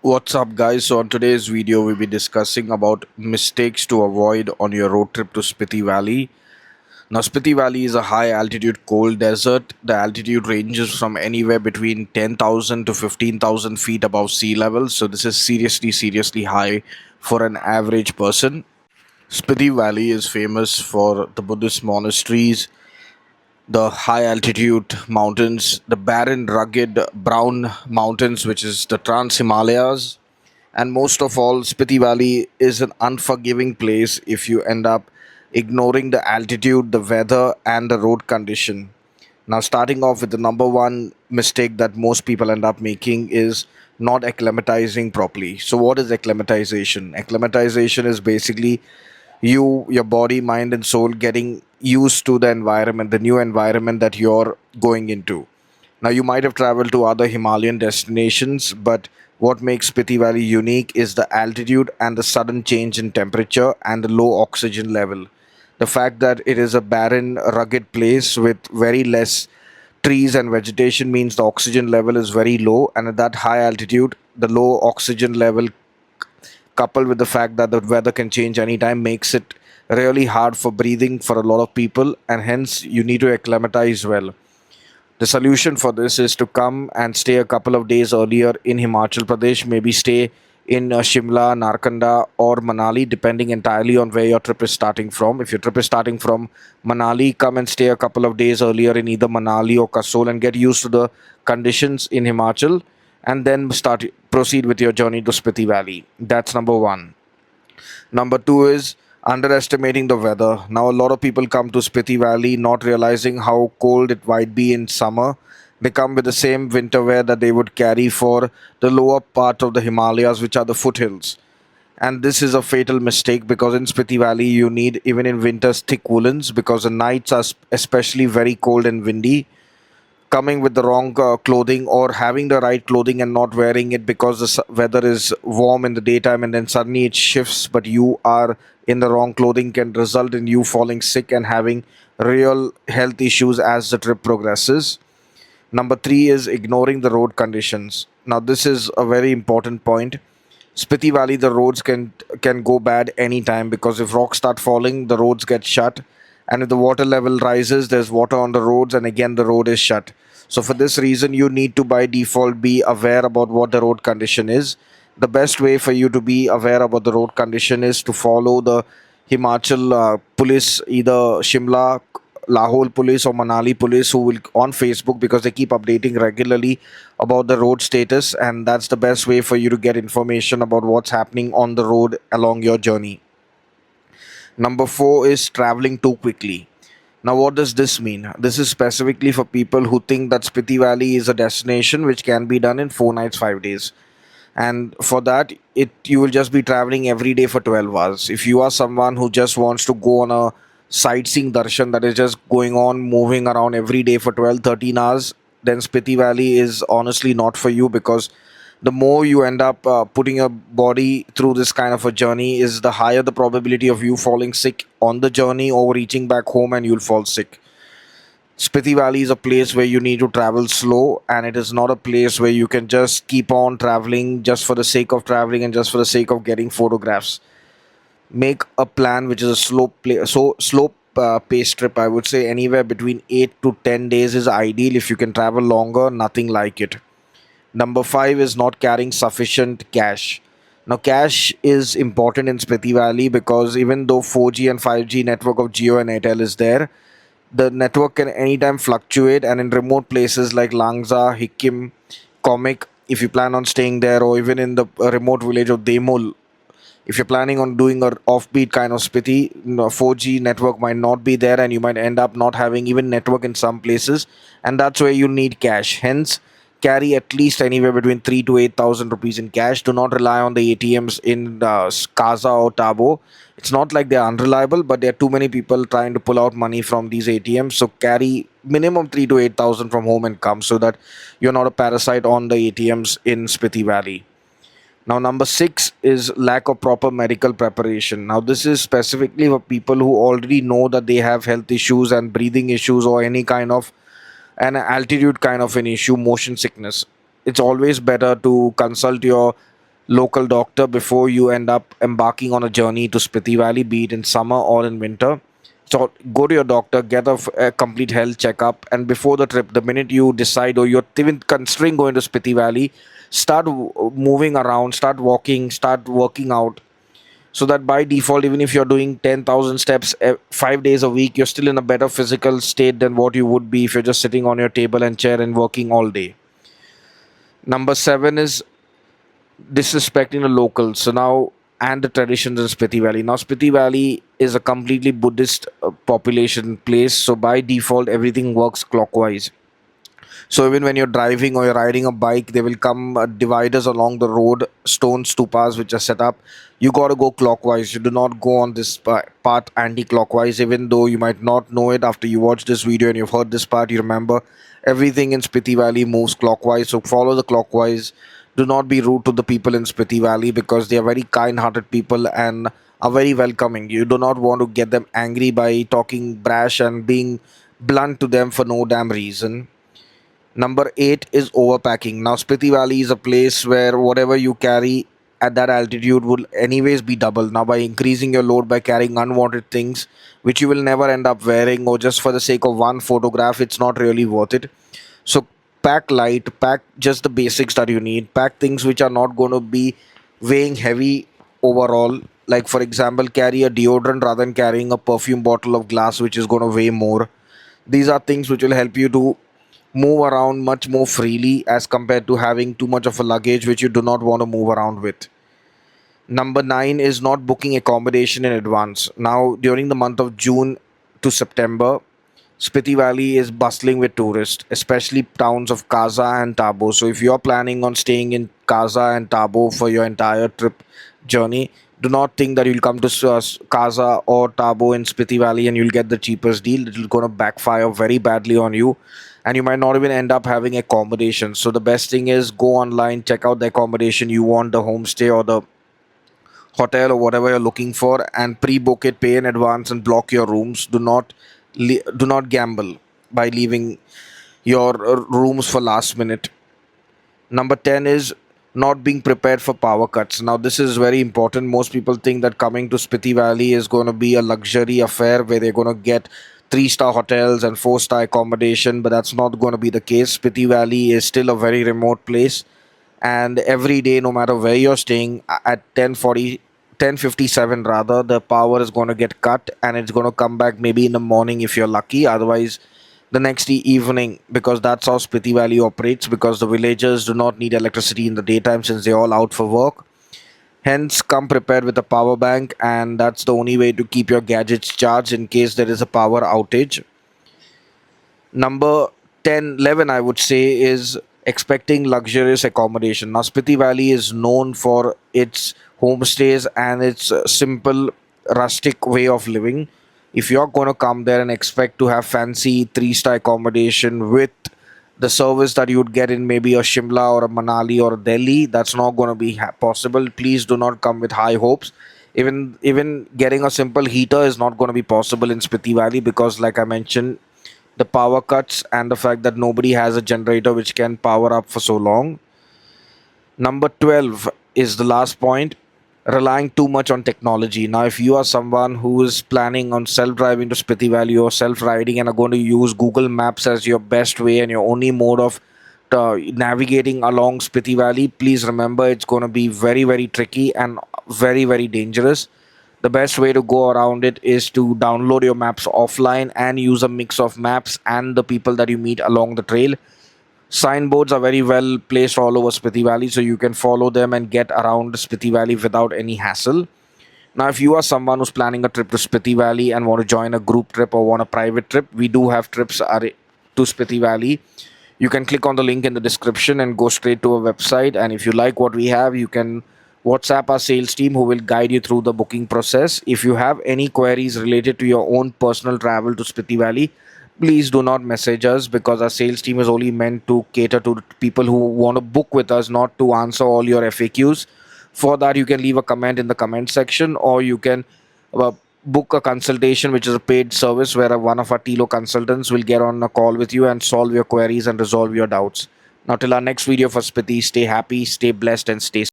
What's up, guys? So on today's video we'll be discussing about mistakes to avoid on your road trip to Spiti Valley. Now Spiti Valley is a high altitude cold desert. The altitude ranges from anywhere between 10,000 to 15,000 feet above sea level, so this is seriously high for an average person. Spiti Valley is famous for the Buddhist monasteries, the high altitude mountains, the barren rugged brown mountains, which is the Trans Himalayas. And most of all, Spiti Valley is an unforgiving place if you end up ignoring the altitude, the weather, and the road condition. Now, starting off with the number one mistake that most people end up making is not acclimatizing properly. So, what is acclimatization? Acclimatization is basically your body, mind, and soul getting used to the environment, the new environment that you're going into. Now, you might have traveled to other Himalayan destinations, but what makes Spiti Valley unique is the altitude and the sudden change in temperature and the low oxygen level. The fact that it is a barren, rugged place with very less trees and vegetation means the oxygen level is very low, and at that high altitude, the low oxygen level, coupled with the fact that the weather can change anytime, makes it really hard for breathing for a lot of people, and hence you need to acclimatize well. The solution for this is to come and stay a couple of days earlier in Himachal Pradesh, maybe stay in Shimla, Narkanda, or Manali, depending entirely on where your trip is starting from. If your trip is starting from Manali, come and stay a couple of days earlier in either Manali or Kasol and get used to the conditions in Himachal, and then proceed with your journey to Spiti Valley. That's number one. Number two is underestimating the weather. Now, a lot of people come to Spiti Valley not realizing how cold it might be in summer. They come with the same winter wear that they would carry for the lower part of the Himalayas, which are the foothills. And this is a fatal mistake because in Spiti Valley, you need, even in winters, thick woolens because the nights are especially very cold and windy. Coming with the wrong clothing or having the right clothing and not wearing it because the weather is warm in the daytime and then suddenly it shifts, but you are in the wrong clothing, can result in you falling sick and having real health issues as the trip progresses. Number three is ignoring the road conditions. Now, this is a very important point. Spiti Valley, the roads can go bad anytime because if rocks start falling, the roads get shut, and if the water level rises, there's water on the roads, and again the road is shut. So for this reason, you need to by default be aware about what the road condition is. The best way for you to be aware about the road condition is to follow the Himachal police, either Shimla, Lahore police or Manali police, who will on Facebook because they keep updating regularly about the road status, and that's the best way for you to get information about what's happening on the road along your journey. Number four is traveling too quickly. Now, what does this mean? This is specifically for people who think that Spiti Valley is a destination which can be done in 4 nights, 5 days. And for that, you will just be traveling every day for 12 hours. If you are someone who just wants to go on a sightseeing darshan that is just going on, moving around every day for 12, 13 hours, then Spiti Valley is honestly not for you because the more you end up putting your body through this kind of a journey is the higher the probability of you falling sick on the journey or reaching back home and you'll fall sick. Spiti Valley is a place where you need to travel slow, and it is not a place where you can just keep on traveling just for the sake of traveling and just for the sake of getting photographs. Make a plan which is a slope pace trip. I would say anywhere between 8 to 10 days is ideal. If you can travel longer, nothing like it. Number five is not carrying sufficient cash. Now, cash is important in Spiti Valley because even though 4G and 5G network of Geo and Airtel is there, the network can anytime fluctuate, and in remote places like Langza, Hikkim, Comic, if you plan on staying there, or even in the remote village of Demul, if you're planning on doing a offbeat kind of Spiti, 4G network might not be there, and you might end up not having even network in some places, and that's where you need cash. Hence, carry at least anywhere between 3 to 8,000 rupees in cash. Do not rely on the ATMs in Kaza or Tabo. It's not like they're unreliable, but there are too many people trying to pull out money from these ATMs. So carry minimum 3 to 8,000 from home and come so that you're not a parasite on the ATMs in Spiti Valley. Now, number six is lack of proper medical preparation. Now, this is specifically for people who already know that they have health issues and breathing issues or any kind of an altitude kind of an issue, motion sickness. It's always better to consult your local doctor before you end up embarking on a journey to Spiti Valley, be it in summer or in winter. So go to your doctor, get a complete health checkup, and before the trip, the minute you decide or you're even considering going to Spiti Valley, start moving around, start walking, start working out, so that by default, even if you're doing 10,000 steps 5 days a week, you're still in a better physical state than what you would be if you're just sitting on your table and chair and working all day. Number seven is disrespecting the locals. So now, and the traditions in Spiti Valley. Now, Spiti Valley is a completely Buddhist population place. So by default, everything works clockwise. So even when you're driving or you're riding a bike, there will come dividers along the road, stone stupas which are set up. You got to go clockwise. You do not go on this path anti-clockwise. Even though you might not know it after you watch this video and you've heard this part, you remember everything in Spiti Valley moves clockwise. So follow the clockwise. Do not be rude to the people in Spiti Valley because they are very kind-hearted people and are very welcoming. You do not want to get them angry by talking brash and being blunt to them for no damn reason. Number eight is overpacking. Now, Spiti Valley is a place where whatever you carry at that altitude will anyways be double. Now, by increasing your load by carrying unwanted things, which you will never end up wearing, or just for the sake of one photograph, it's not really worth it. So, pack light, pack just the basics that you need, pack things which are not going to be weighing heavy overall. Like, for example, carry a deodorant rather than carrying a perfume bottle of glass, which is going to weigh more. These are things which will help you to move around much more freely as compared to having too much of a luggage which you do not want to move around with. Number nine is not booking accommodation in advance. Now, during the month of June to September, Spiti Valley is bustling with tourists, especially towns of Kaza and Tabo. So, if you're planning on staying in Kaza and Tabo for your entire trip journey, do not think that you'll come to Kaza or Tabo in Spiti Valley and you'll get the cheapest deal. It'll going to backfire very badly on you, and you might not even end up having accommodation. So, the best thing is go online, check out the accommodation you want, the homestay or the hotel or whatever you're looking for, and pre-book it, pay in advance, and block your rooms. Do not gamble by leaving your rooms for last minute. Number 10 is not being prepared for power cuts. Now, this is very important. Most people think that coming to Spiti Valley is going to be a luxury affair where they're going to get three-star hotels and four-star accommodation, but that's not going to be the case. Spiti Valley is still a very remote place, and every day, no matter where you're staying, at 10:57 rather, the power is going to get cut, and it's going to come back maybe in the morning if you're lucky. Otherwise, the next evening, because that's how Spiti Valley operates, because the villagers do not need electricity in the daytime since they're all out for work. Hence, come prepared with a power bank, and that's the only way to keep your gadgets charged in case there is a power outage. Number 10, 11, I would say, is expecting luxurious accommodation. Now, Spiti Valley is known for its homestays and its simple, rustic way of living. If you're going to come there and expect to have fancy three-star accommodation with the service that you would get in maybe a Shimla or a Manali or a Delhi, that's not going to be possible. Please do not come with high hopes. Even getting a simple heater is not going to be possible in Spiti Valley because, like I mentioned, the power cuts and the fact that nobody has a generator which can power up for so long. Number 12 is the last point, relying too much on technology. Now, if you are someone who is planning on self driving to Spiti Valley or self riding and are going to use Google Maps as your best way and your only mode of navigating along Spiti Valley, please remember it's going to be very, very tricky and very, very dangerous. The best way to go around it is to download your maps offline and use a mix of maps and the people that you meet along the trail. Signboards are very well placed all over Spiti Valley, so you can follow them and get around Spiti Valley without any hassle. Now, if you are someone who's planning a trip to Spiti Valley and want to join a group trip or want a private trip, we do have trips to Spiti Valley. You can click on the link in the description and go straight to our website. And if you like what we have, you can WhatsApp our sales team who will guide you through the booking process. If you have any queries related to your own personal travel to Spiti Valley, please do not message us because our sales team is only meant to cater to people who want to book with us, not to answer all your FAQs. For that, you can leave a comment in the comment section, or you can uh, book a consultation, which is a paid service where one of our Tlow consultants will get on a call with you and solve your queries and resolve your doubts. Now, till our next video for Spiti, stay happy, stay blessed, and stay